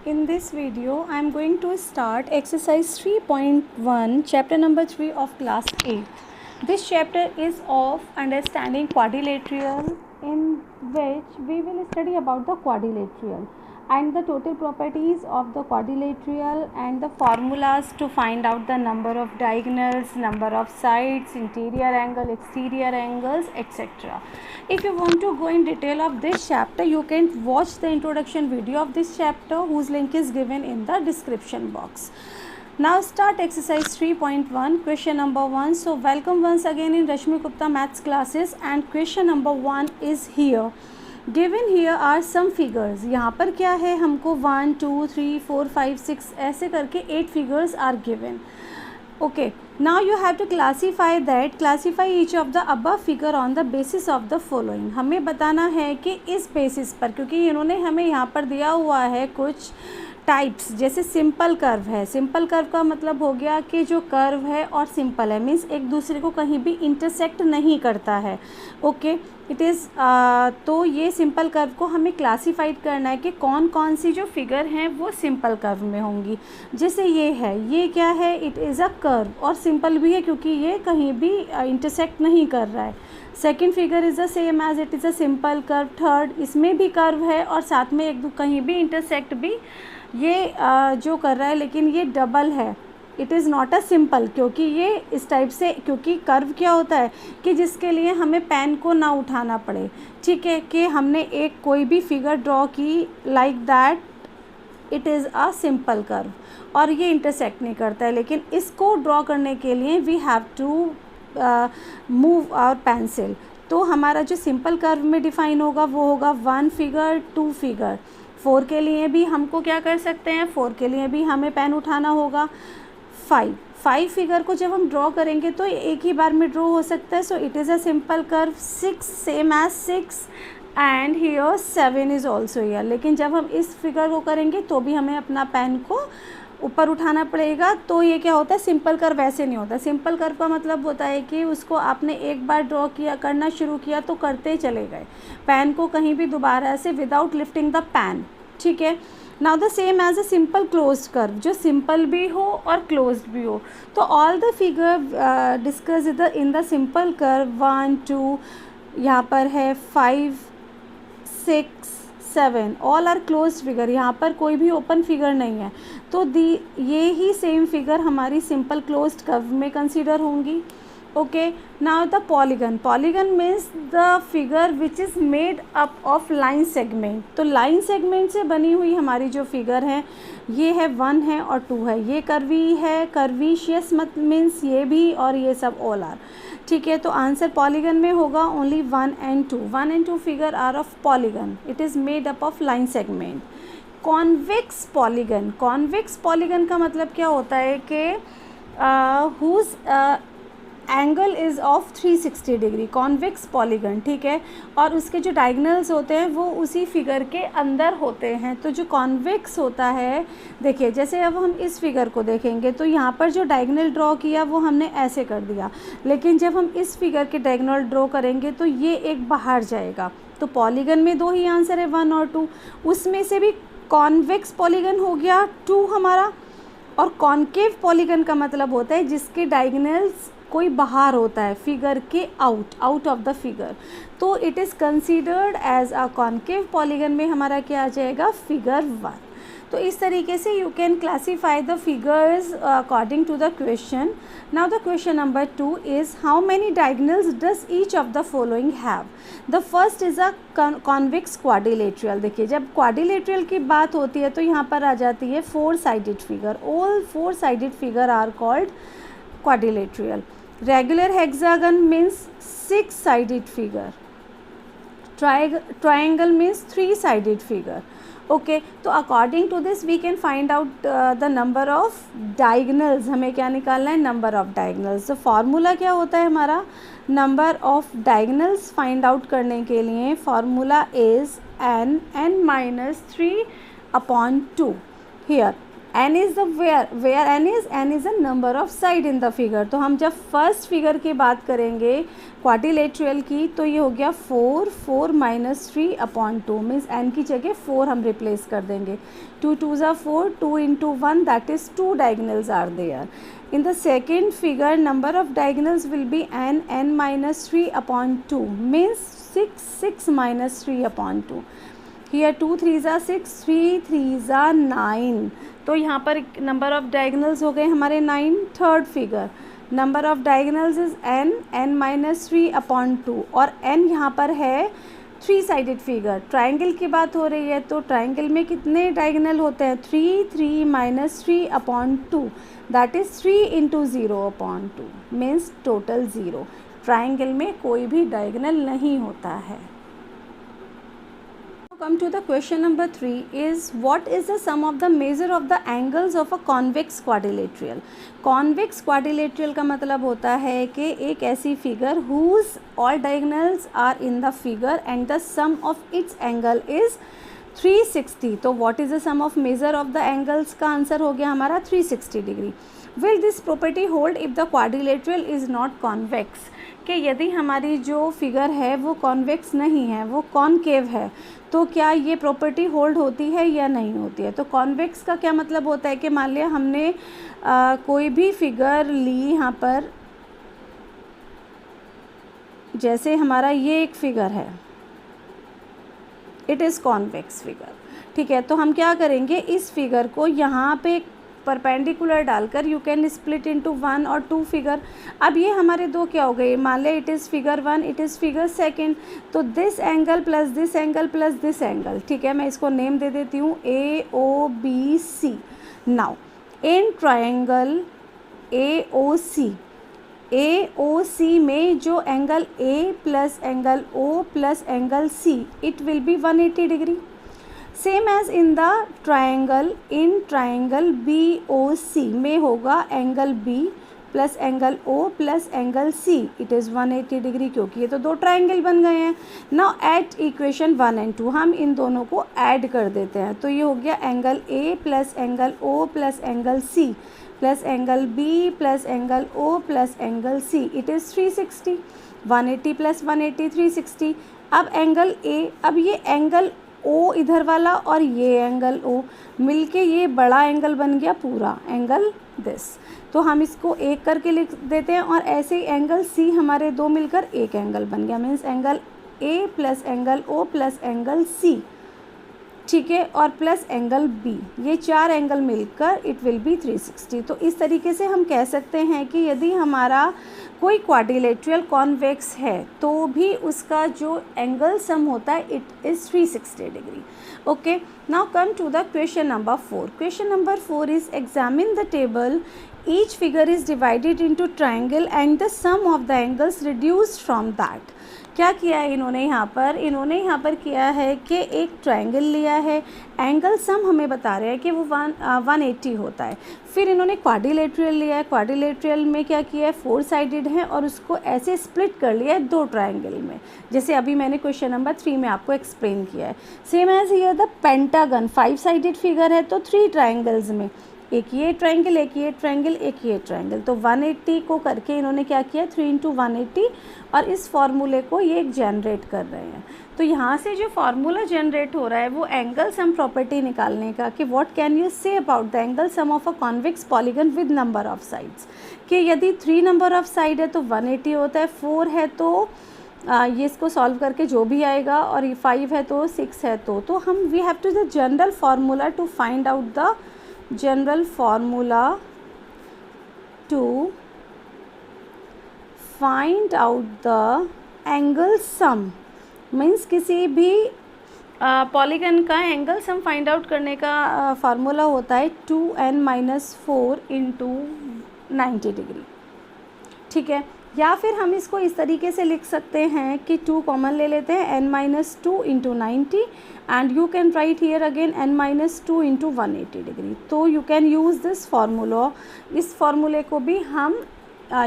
In this video, I am going to start exercise 3.1, chapter number 3 of class 8. This chapter is of understanding quadrilateral, in which we will study about the quadrilateral and the total properties of the quadrilateral and the formulas to find out the number of diagonals, number of sides, interior angle, exterior angles, etc. If you want to go in detail of this chapter, you can watch the introduction video of this chapter whose link is given in the description box. Now start exercise 3.1, question number 1. So welcome once again in Rashmi Gupta maths classes and question number 1 is here. Given here are some figures. यहाँ पर क्या है, हमको 1 2 3 4 5 6 ऐसे करके 8 figures are given. Okay, now you have to classify each of the above figure on the basis of the following. हमें बताना है कि इस बेसिस पर, क्योंकि इन्होंने हमें यहाँ पर दिया हुआ है कुछ टाइप्स. जैसे सिंपल कर्व है. सिंपल कर्व का मतलब हो गया कि जो कर्व है और सिंपल है मीन्स एक दूसरे को कहीं भी इंटरसेक्ट नहीं करता है. ओके, इट इज़ तो ये सिंपल कर्व को हमें क्लासीफाइड करना है कि कौन कौन सी जो फिगर हैं वो सिंपल कर्व में होंगी. जैसे ये है, ये क्या है, इट इज़ अ कर्व और सिंपल भी है क्योंकि ये कहीं भी इंटरसेक्ट नहीं कर रहा है. Second figure is the same as it is a simple curve. Third, इसमें भी कर्व है और साथ में एक कहीं भी इंटरसेक्ट भी ये जो कर रहा है, लेकिन ये डबल है. It is not a simple, क्योंकि ये इस टाइप से, क्योंकि कर्व क्या होता है कि जिसके लिए हमें पेन को ना उठाना पड़े. ठीक है, कि हमने एक कोई भी फिगर ड्रॉ की like that, it is a simple curve और ये इंटरसेक्ट नहीं करता है. लेकिन इसको ड्रॉ करने के लिए we have to move our pencil. तो हमारा जो सिंपल कर्व में डिफाइन होगा वो होगा 1 फिगर 2 फिगर. 4 के लिए भी हमको क्या कर सकते हैं, 4 के लिए भी हमें पेन उठाना होगा. 5 फिगर को जब हम ड्रॉ करेंगे तो एक ही बार में ड्रॉ हो सकता है. So it is a simple curve. 6 same as 6 and here 7 is also here. लेकिन जब हम इस फिगर को करेंगे तो भी हमें अपना पेन को ऊपर उठाना पड़ेगा. तो ये क्या होता है, सिंपल कर्व वैसे नहीं होता. सिंपल कर्व का मतलब होता है कि उसको आपने एक बार ड्रॉ किया, करना शुरू किया तो करते चले गए, पेन को कहीं भी दोबारा से विदाउट लिफ्टिंग द पेन. ठीक है. Now the same as a simple closed curve, जो सिंपल भी हो और क्लोज्ड भी हो. तो all the figure discuss in the simple curve 1 2, यहाँ पर है 5 6 7, ऑल आर क्लोज्ड फिगर. यहाँ पर कोई भी ओपन फिगर नहीं है. तो ये ही सेम फिगर हमारी सिंपल क्लोज्ड कर्व में कंसीडर होंगी. Okay, now the polygon means the figure which is made up of line segment. तो लाइन सेगमेंट से बनी हुई हमारी जो फिगर है ये है 1 है और 2 है. ये कर्वी है, कर्वीशियस मत मीन्स ये भी और ये सब ऑल आर. ठीक है, तो आंसर पॉलीगन में होगा only 1 and 2. 1 and 2 figure are of polygon. It is made up of line segment. Convex polygon का मतलब क्या होता है कि whose angle is of 360 degree. Convex polygon. ठीक है, और उसके जो डायगनल्स होते हैं वो उसी फिगर के अंदर होते हैं. तो जो कॉन्वेक्स होता है, देखिए जैसे अब हम इस फिगर को देखेंगे तो यहाँ पर जो डायगनल ड्रॉ किया वो हमने ऐसे कर दिया, लेकिन जब हम इस फिगर के डायगनल ड्रॉ करेंगे तो ये एक बाहर जाएगा. तो पॉलीगन में 2 ही आंसर है, 1 और 2. उसमें से भी कॉन्वेक्स पॉलीगन हो गया 2 हमारा, और कॉन्केव पॉलीगन का मतलब होता है जिसके डायगनल्स कोई बाहर होता है फिगर के, आउट ऑफ द फिगर. तो it is considered as a concave polygon में हमारा क्या आ जाएगा, फिगर 1. तो इस तरीके से you can classify the figures according to the question. Now the question number 2 is how many diagonals does each of the following have. The first is a convex quadrilateral. देखिए जब क्वाड्रिलेटरल की बात होती है तो यहाँ पर आ जाती है 4 sided figure. All 4 sided figure are called quadrilateral. Regular hexagon means 6-sided figure. Triangle means 3-sided figure. Okay, तो according to this we can find out the number of diagonals. हमें क्या निकालना है, number of diagonals. तो formula क्या होता है हमारा, number of diagonals find out करने के लिए formula is n minus 3 upon 2. Here n is the where n is a number of side in the figure. तो हम जब फर्स्ट फिगर की बात करेंगे क्वाड्रिलेटरल की, तो ये हो गया 4 माइनस 3 अपॉन 2, मीन्स n की जगह 4 हम रिप्लेस कर देंगे। 2 2 ज़ा 4, 2 into 1 that is 2 diagonals are there. In the second figure, number of diagonals will be n minus 3 upon 2, means 6 minus 3 upon 2. Here 2 3s are 6, 3 3s are 9. तो यहाँ पर number of diagonals हो गए हमारे 9. Third figure, number of diagonals is n minus 3 upon 2, और n यहाँ पर है 3 साइडेड फिगर। ट्राइंगल की बात हो रही है, तो ट्राइंगल में कितने डायगनल होते हैं? 3 minus 3 upon 2, that is 3 into 0 upon 2, means total 0। Triangle में कोई भी डायगनल नहीं होता है। Come to the question number 3 is what is the sum of the measure of the angles of a convex quadrilateral? Convex quadrilateral का मतलब होता है कि एक ऐसी figure whose all diagonals are in the figure and the sum of its angle is 360। तो what is the sum of measure of the angles का answer हो गया हमारा 360 degree. Will this property hold if the quadrilateral is not convex? कि यदि हमारी जो figure है वो कॉन्वेक्स नहीं है, वो कॉनकेव है, तो क्या ये प्रॉपर्टी होल्ड होती है या नहीं होती है? तो कॉन्वेक्स का क्या मतलब होता है कि मान लिया हमने कोई भी फिगर ली यहाँ पर, जैसे हमारा ये एक फिगर है, इट इज़ कॉन्वेक्स फिगर, ठीक है। तो हम क्या करेंगे, इस फिगर को यहाँ पे परपेंडिकुलर डालकर यू कैन स्प्लिट इनटू 1 और 2 फिगर। अब ये हमारे दो क्या हो गए, मान लें it is figure 1, it is figure 2, तो this angle plus this angle plus this angle, ठीक है। मैं इसको नेम दे देती हूँ AOBC। Now in triangle AOC में जो angle A plus angle O plus angle C, it will be 180 degree. Same as in the triangle, in triangle BOC में होगा angle B plus angle O plus angle C, it is 180 degree, क्योंकि ये तो दो triangle बन गए हैं। Now at equation 1 and 2 हम इन दोनों को ऐड कर देते हैं, तो ये हो गया angle A plus angle O plus angle C plus angle B plus angle O plus angle C, it is 360। 180 plus 180 360। अब एंगल A, अब ये एंगल O इधर वाला और ये एंगल O मिलके ये बड़ा एंगल बन गया, पूरा एंगल दिस। तो हम इसको एक करके लिख देते हैं, और ऐसे ही एंगल C हमारे दो मिलकर एक एंगल बन गया, means angle A plus angle O plus angle C, ठीक है, और प्लस एंगल B, ये 4 एंगल मिलकर इट विल बी 360। तो इस तरीके से हम कह सकते हैं कि यदि हमारा कोई क्वाड्रिलेटरल कॉन्वेक्स है तो भी उसका जो एंगल सम होता है it is 360 degree. Okay, now come to the question number 4। Question number 4 is examine the table, each figure is divided into triangle and the sum of the angles reduced from that. क्या किया है इन्होंने यहाँ पर किया है कि एक ट्रायंगल लिया है, एंगल सम हमें बता रहे हैं कि वो 180 होता है। फिर इन्होंने क्वाड्रिलेटरल लिया है, क्वाड्रिलेटरल में क्या किया है, 4 साइडेड है और उसको ऐसे स्प्लिट कर लिया है 2 ट्रायंगल में, जैसे अभी मैंने क्वेश्चन नंबर 3 में आपको एक्सप्लेन किया है। Same as here the pentagon, 5 sided figure है, तो 3 ट्रायंगल्स में, एक ये ट्रायंगल, एक ये ट्रायंगल, एक ये ट्रायंगल, तो 180 को करके इन्होंने क्या किया, 3 इंटू 180, और इस फार्मूले को ये एक जनरेट कर रहे हैं। तो यहाँ से जो फार्मूला जनरेट हो रहा है वो एंगल सम प्रॉपर्टी निकालने का, कि what can you say about the angle sum of a convex polygon with number of sides, कि यदि 3 नंबर ऑफ साइड है तो 180 होता है, 4 है तो ये इसको सॉल्व करके जो भी आएगा, और ये 5 है तो 6 है तो हम we have to the general formula to find out the general formula to find out the angle sum, means किसी भी पॉलीगन का एंगल सम फाइंड आउट करने का फार्मूला होता है 2n-4 इंटू 90 डिग्री, ठीक है। या फिर हम इसको इस तरीके से लिख सकते हैं कि 2 कॉमन ले लेते हैं, n-2 into 90, and you can write here again n-2 into 180 degree. तो you can use this formula, इस फार्मूले को भी हम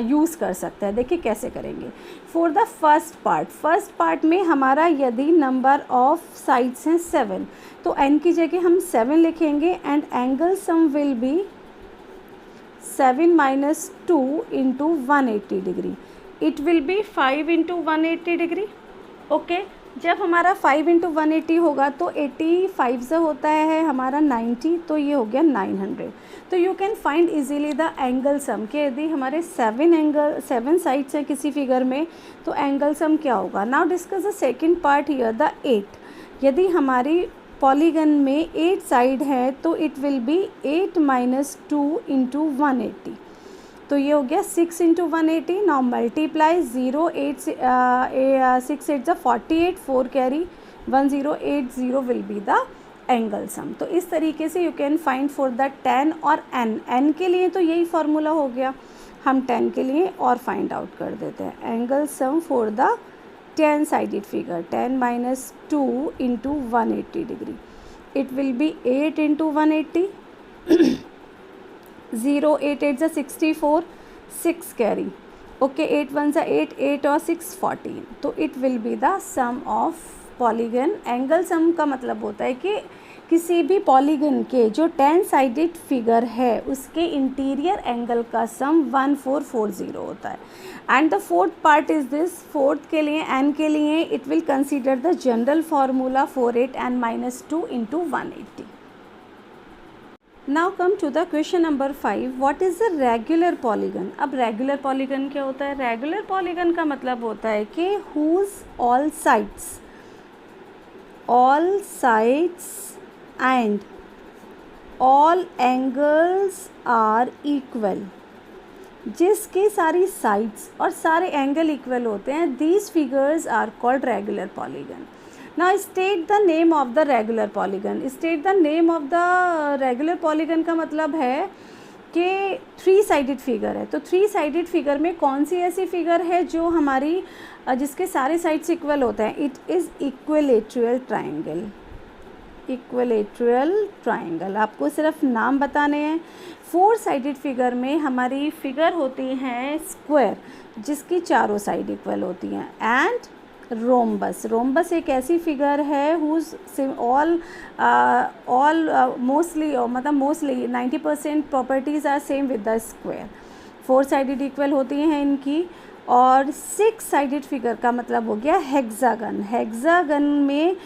यूज़ कर सकते हैं। देखिए कैसे करेंगे। फॉर द फर्स्ट पार्ट में हमारा यदि नंबर ऑफ साइड्स हैं 7, तो n की जगह हम 7 लिखेंगे and angle sum will be 7 minus 2 into 180 degree. It will B 5 into 180 degree. Okay, जब हमारा 5 इंटू 180 होगा तो 85 से होता है हमारा 90, तो ये हो गया 900। तो you can find easily the angle sum कि यदि हमारे 7 साइड्स हैं किसी फिगर में तो एंगल सम क्या होगा। Now discuss the second part here, the 8। यदि हमारी पॉलीगन में 8 साइड है तो it will be 8 minus 2 into 180, तो ये हो गया 6 into 180। Now multiply 0 8 6 8 48, 4 carry 1080 will be the angle sum. तो इस तरीके से you can find for the 10 और n के लिए तो यही फार्मूला हो गया, हम 10 के लिए और फाइंड आउट कर देते हैं। Angle sum for the 10 sided figure, 10 minus 2 into 180 degree, it will be 8 into 180 0 8 8 64, 6 carry, okay 8 1 8, 8 और 6 14, तो it will be the sum of polygon. Angle sum का मतलब होता है कि किसी भी पॉलीगन के जो 10 साइडेड फिगर है उसके इंटीरियर एंगल का सम 1440 होता है। And the fourth part is this, fourth के लिए n के लिए it will consider the general formula 48 n minus 2 into 180। Now come to the question number 5, what is the regular polygon. अब रेगुलर पॉलीगन क्या होता है। रेगुलर पॉलीगन का मतलब होता है कि whose all sides and all angles are equal, जिसकी सारी साइड्स और सारे एंगल इक्वल होते हैं, these figures are called regular polygon. Now state the name of the regular polygon. State the name of the regular polygon का मतलब है कि 3 साइडेड फिगर है, तो 3 साइडेड फिगर में कौन सी ऐसी फिगर है जो हमारी जिसके सारे साइड्स इक्वल होते हैं। It is equilateral triangle. Equilateral triangle, आपको सिर्फ नाम बताने हैं। 4 साइडेड फिगर में हमारी फिगर होती हैं स्क्वायर, जिसकी चारों साइड इक्वल होती हैं, एंड रोम्बस एक ऐसी फिगर है whose mostly 90% properties are same with the square. 4 sided equal होती हैं इनकी। और 6 साइडेड फिगर का मतलब हो गया हेक्सागन। हेक्सागन में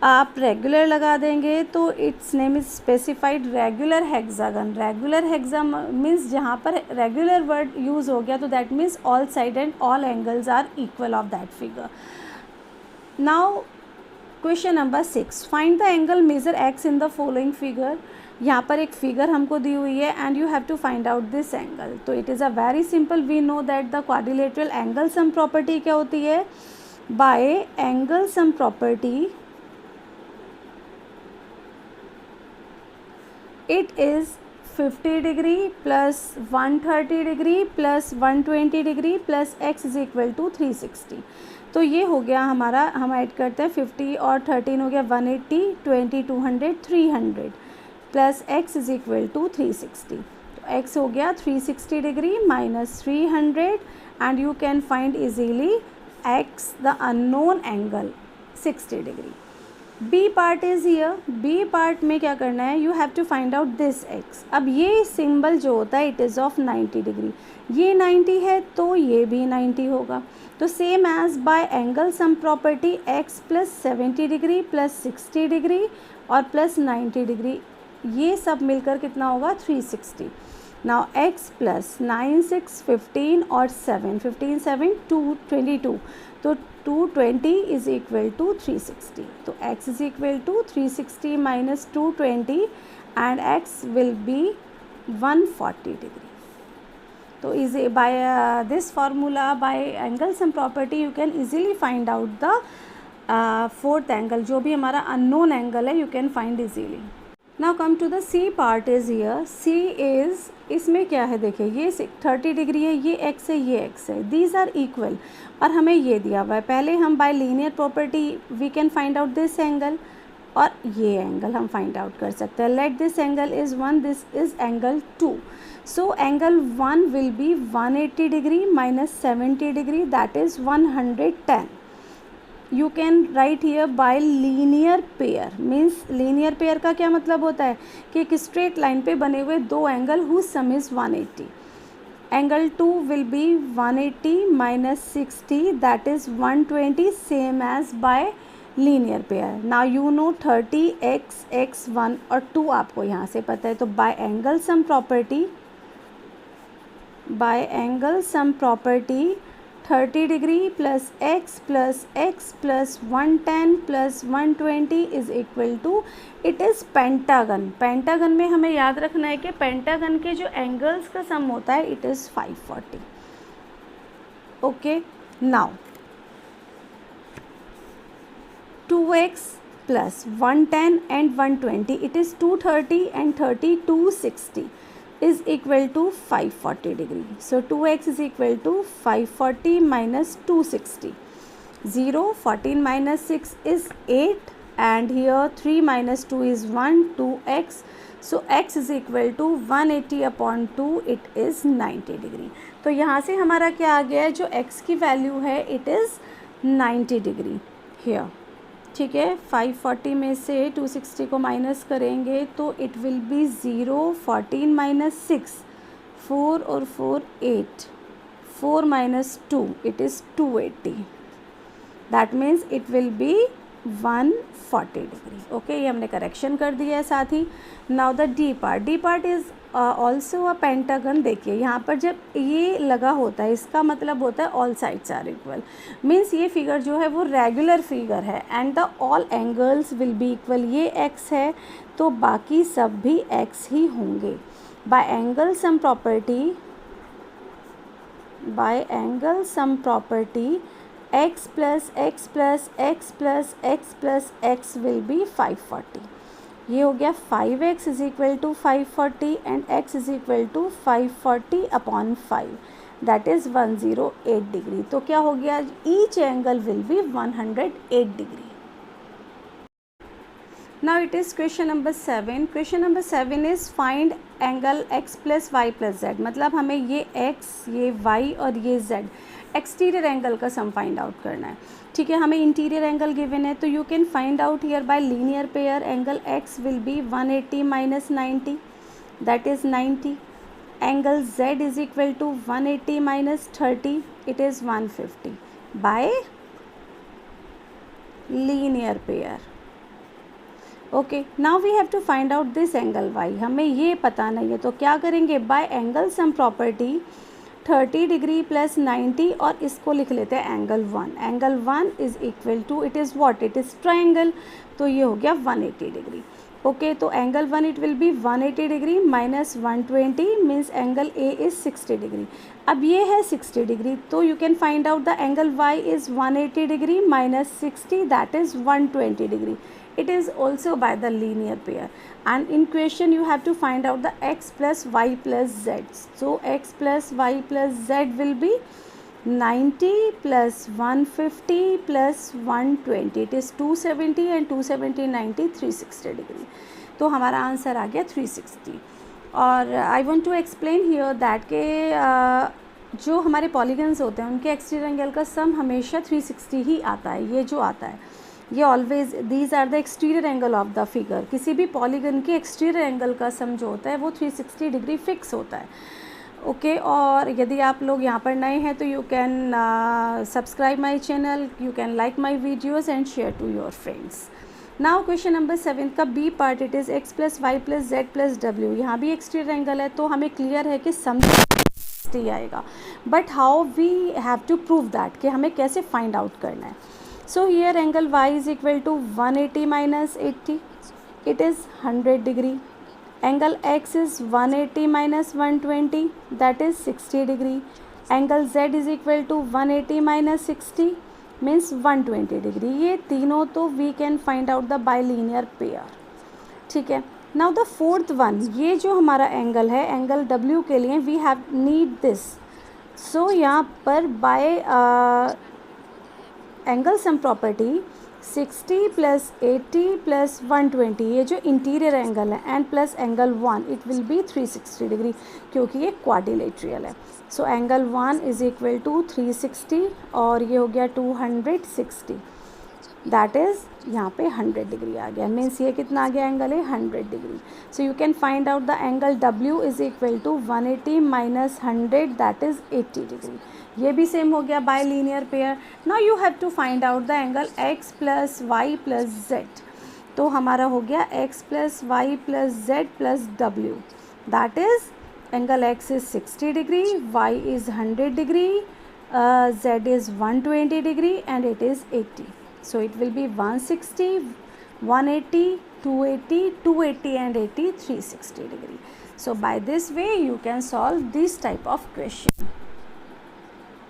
आप रेगुलर लगा देंगे तो it's name is specified regular hexagon. Regular hexagon means जहाँ पर रेगुलर वर्ड यूज़ हो गया तो that means all side and all angles are equal of that figure. Now question number 6, find the angle measure x in the following figure. यहाँ पर एक figure हमको दी हुई है and you have to find out this angle. तो it is a very simple, we know that the quadrilateral angle sum property क्या होती है। By angle sum property it is 50 degree plus 130 degree plus 120 degree plus x is equal to 360। तो ये हो गया हमारा, हम ऐड करते हैं 50 और 13 हो गया 180, 20 200 300 plus x is equal to 360। तो x हो गया 360 degree minus 300 and you can find easily x the unknown angle 60 degree. B part is here. B part में क्या करना है, you have to find out this x. अब ये symbol जो होता है इट इज़ ऑफ 90 डिग्री, ये 90 है तो ये भी 90 होगा। तो same as by angle sum property x plus 70 degree plus 60 degree और प्लस 90 डिग्री, ये सब मिलकर कितना होगा 360। नाउ x प्लस 9 6 15 और 7 15 7 22, तो 220 इज इक्वल टू 360। तो x is equal to 360 minus 220 and x will be 140 degree. तो is by this formula by angle sum property you can easily find out the fourth angle, जो भी हमारा unknown angle है you can find easily. Now come to the C part is here. C is, इसमें क्या है देखिए, ये 30 degree है, ये x है, ये x है, दीज आर इक्वल और हमें ये दिया हुआ है। पहले हम by linear property we can find out this angle, और ये एंगल हम फाइंड आउट कर सकते हैं. Let this angle is 1, this is angle 2. So angle 1 will be 180 degree minus 70 degree, that is 110. You can write here by linear pair. Means linear pair का क्या मतलब होता है कि एक स्ट्रेट लाइन पे बने हुए दो angle whose sum is 180. Angle 2 will be 180 minus 60, that is 120, same as by linear pair. Now you know 30x, x1 और 2 आपको यहाँ से पता है. तो by angle sum property 30 degree plus x plus 110 plus 120 is equal to, it is pentagon. Pentagon में हमें याद रखना है कि पेंटागन के जो एंगल्स का सम होता है it is 540. Okay, now 2x plus 110 and 120, it is 230 and 30 260 is equal to 540 degree. So 2x is equal to 540 minus 260. 0, 14 minus 6 is 8 and here 3 minus 2 is 1, 2x. So x is equal to 180 upon 2, it is 90 degree. तो यहाँ से हमारा क्या आ गया है, जो x की value है it is 90 degree here. ठीक है, 540 में से 260 को माइनस करेंगे तो इट विल बी 0, 14 माइनस 6, 4 और 4 8, 4 minus 2 it is 280. That means it will be 140 degree. Okay, ये हमने करेक्शन कर दिया है साथ ही. Now the D part is also a pentagon. देखिए यहाँ पर जब ये लगा होता है इसका मतलब होता है all sides are equal. Means ये फिगर जो है वो रेगुलर फिगर है and the all angles will be equal. ये x है तो बाकी सब भी x ही होंगे. Bye angle sum property x plus x plus x plus x plus x will be 540. ये हो गया 5x is equal to 540 and x is equal to 540 upon 5, that is 108 degree. तो क्या हो गया, each angle will be 108 degree. Now it is question number 7. Question number 7 is find angle x plus y plus z. मतलब हमें ये x, ये y और ये z एक्सटीरियर एंगल का सम फाइंड आउट करना है. ठीक है, हमें इंटीरियर एंगल गिवन है तो you can find out here by linear pair. Angle x will be 180 minus 90, that is 90. Angle z is equal to 180 minus 30, it is 150 by linear pair. Okay, now we have to find out this angle y. हमें ये पता नहीं है तो क्या करेंगे, by angle sum property 30 degree plus 90 और इसको लिख लेते हैं angle 1. Angle 1 is equal to, it is what, it is triangle, तो ये हो गया 180 डिग्री. ओके, तो angle 1 it will be 180 degree minus 120 means angle a is 60 degree. अब ये है 60 डिग्री तो you can find out the angle y is 180 degree minus 60, that is 120 degree. It is also by the linear pair and in question you have to find out the x plus y plus z. So x plus y plus z will be 90 plus 150 plus 120, it is 270 and 270 90 360 degree. तो हमारा answer आ गया 360. और I want to explain here that के जो हमारे polygons होते हैं उनके एक्सटीरियर एंगल का सम हमेशा 360 ही आता है. ये जो आता है ये always these are the exterior angle of the figure. किसी भी पॉलीगन के एक्सटीरियर एंगल का सम जो होता है वो 360 डिग्री फिक्स होता है. ओके, और यदि आप लोग यहाँ पर नए हैं तो you can subscribe my channel, you can like my videos and share to your friends. Now question number 7 का B part, it is x plus Y plus Z plus W. यहाँ भी एक्सटीरियर एंगल है तो हमें clear है कि sum आएगा, but how we have to prove that, कि हमें कैसे फाइंड आउट करना है. So here angle y is equal to 180 minus 80, it is 100 degree. Angle x is 180 minus 120, that is 60 degree. Angle z is equal to 180 minus 60 means 120 degree. ये तीनों तो we can find out the bilinear pair. ठीक है, now the fourth one, ये जो हमारा angle है angle w के लिए we have need this. So यहाँ पर by angle sum property 60 plus 80 plus 120, ये जो इंटीरियर एंगल है, and plus angle 1, it will be 360 degree क्योंकि ये क्वाड्रिलेटरल है. So angle 1 is equal to 360 और ये हो गया 260, दैट इज़ यहाँ पे 100 डिग्री आ गया. मीन्स ये कितना आ गया एंगल है 100 degree. So you can find out the angle W is equal to 180 minus 100, that is 80 degree. ये भी सेम हो गया by linear pair. Now you have to find out the angle X plus Y plus Z. तो हमारा हो गया X plus Y plus Z plus W, that is angle X is 60 degree, Y is 100 degree, Z is 120 degree and it is 80. So it will be 160, 180, 280, 280 and 80, 360 degree. So by this way you can solve this type of question.